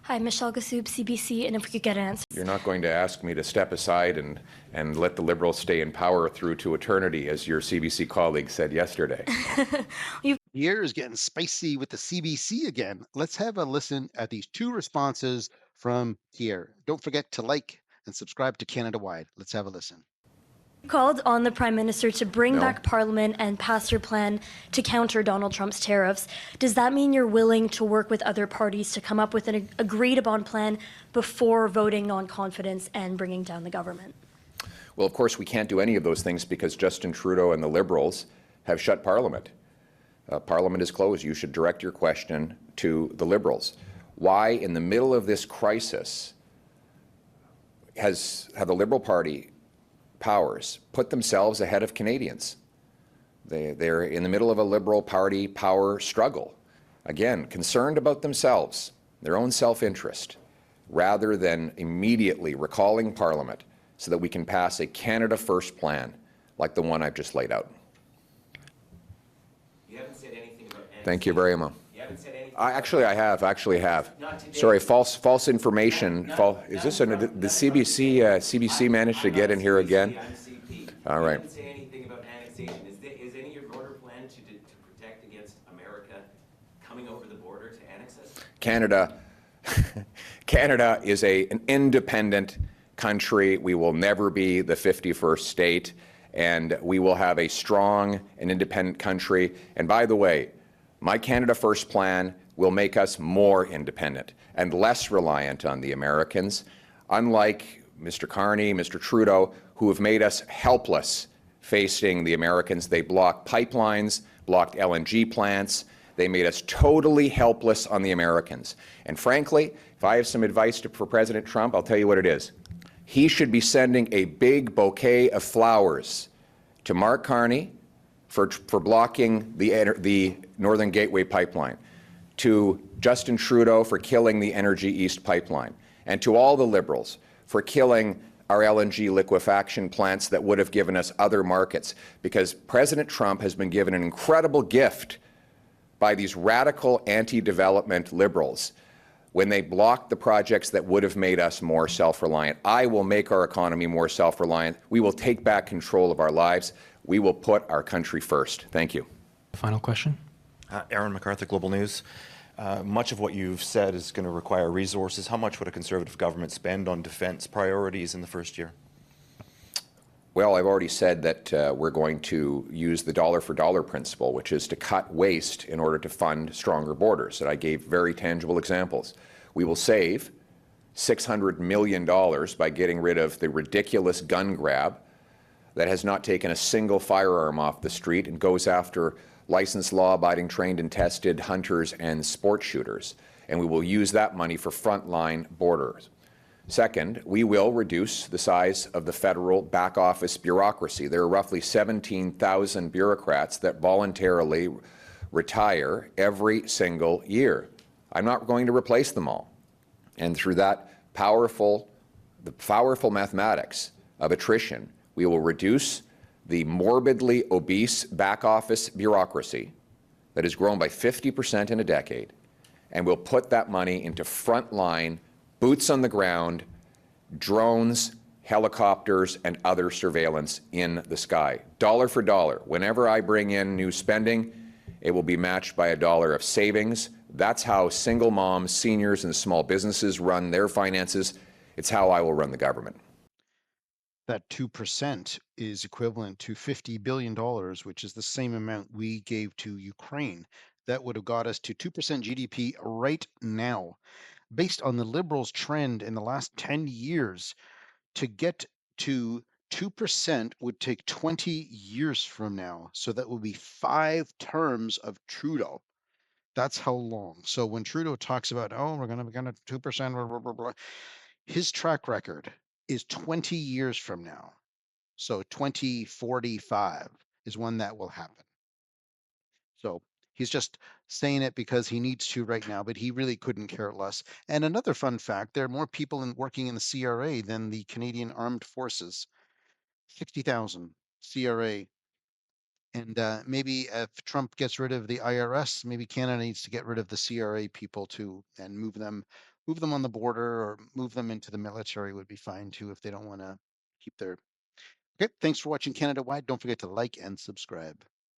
Hi, Michelle Gassoub, CBC, and if we could get an answer. You're not going to ask me to step aside and let the Liberals stay in power through to eternity, as your CBC colleague said yesterday. Pierre is getting spicy with the CBC again. Let's have a listen at these two responses from Pierre. Don't forget to like and subscribe to Canada Wide. Let's have a listen. Called on the Prime Minister to bring No. back Parliament and pass your plan to counter Donald Trump's tariffs. Does that mean you're willing to work with other parties to come up with an agreed-upon plan before voting non-confidence and bringing down the government? Well, of course, we can't do any of those things because Justin Trudeau and the Liberals have shut Parliament. Parliament is closed. You should direct your question to the Liberals. Why, in the middle of this crisis, have the Liberal Party powers put themselves ahead of Canadians? They're in the middle of a Liberal Party power struggle. Again, concerned about themselves, their own self-interest, rather than immediately recalling Parliament so that we can pass a Canada First plan like the one I've just laid out. You haven't said anything about annexation. Thank you very much. You haven't said anything. I actually have. Not today. Sorry, false information. Is this the CBC? CBC managed to get in here again? I'm CP. All You right. haven't said anything about annexation. Is any of your border plan to protect against America coming over the border to annex us? Canada is an independent country. We will never be the 51st state, and we will have a strong and independent country. And by the way, my Canada First plan will make us more independent and less reliant on the Americans, unlike Mr. Carney, Mr. Trudeau, who have made us helpless facing the Americans. They blocked pipelines, blocked LNG plants. They made us totally helpless on the Americans. And frankly, if I have some advice for President Trump, I'll tell you what it is. He should be sending a big bouquet of flowers to Mark Carney for blocking the Northern Gateway pipeline, to Justin Trudeau for killing the Energy East pipeline, and to all the Liberals for killing our LNG liquefaction plants that would have given us other markets, because President Trump has been given an incredible gift by these radical anti-development Liberals when they blocked the projects that would have made us more self-reliant. I will make our economy more self-reliant. We will take back control of our lives. We will put our country first. Thank you. Final question. Aaron MacArthur, Global News. Much of what you've said is going to require resources. How much would a Conservative government spend on defence priorities in the first year? Well, I've already said that we're going to use the dollar-for-dollar principle, which is to cut waste in order to fund stronger borders. And I gave very tangible examples. We will save $600 million by getting rid of the ridiculous gun grab that has not taken a single firearm off the street and goes after licensed, law-abiding, trained and tested hunters and sport shooters. And we will use that money for frontline borders. Second, we will reduce the size of the federal back office bureaucracy. There are roughly 17,000 bureaucrats that voluntarily retire every single year. I'm not going to replace them all. And through that powerful mathematics of attrition, we will reduce the morbidly obese back office bureaucracy that has grown by 50% in a decade, and we'll put that money into frontline, boots on the ground, drones, helicopters, and other surveillance in the sky. Dollar for dollar. Whenever I bring in new spending, it will be matched by $1 of savings. That's how single moms, seniors, and small businesses run their finances. It's how I will run the government. That 2% is equivalent to $50 billion, which is the same amount we gave to Ukraine. That would have got us to 2% GDP right now. Based on the Liberals' trend in the last 10 years, to get to 2% would take 20 years from now. So that would be 5 terms of Trudeau. That's how long. So when Trudeau talks about, oh, we're going to be 2%, blah, blah, blah, blah, his track record is 20 years from now. So 2045 is when that will happen. So he's just saying it because he needs to right now, but he really couldn't care less. And another fun fact, there are more people working in the CRA than the Canadian Armed Forces. 60,000 CRA. And maybe if Trump gets rid of the IRS, maybe Canada needs to get rid of the CRA people too and move them move them on the border or move them into the military would be fine too if they don't want to keep their. Okay, thanks for watching Canada Wide. Don't forget to like and subscribe.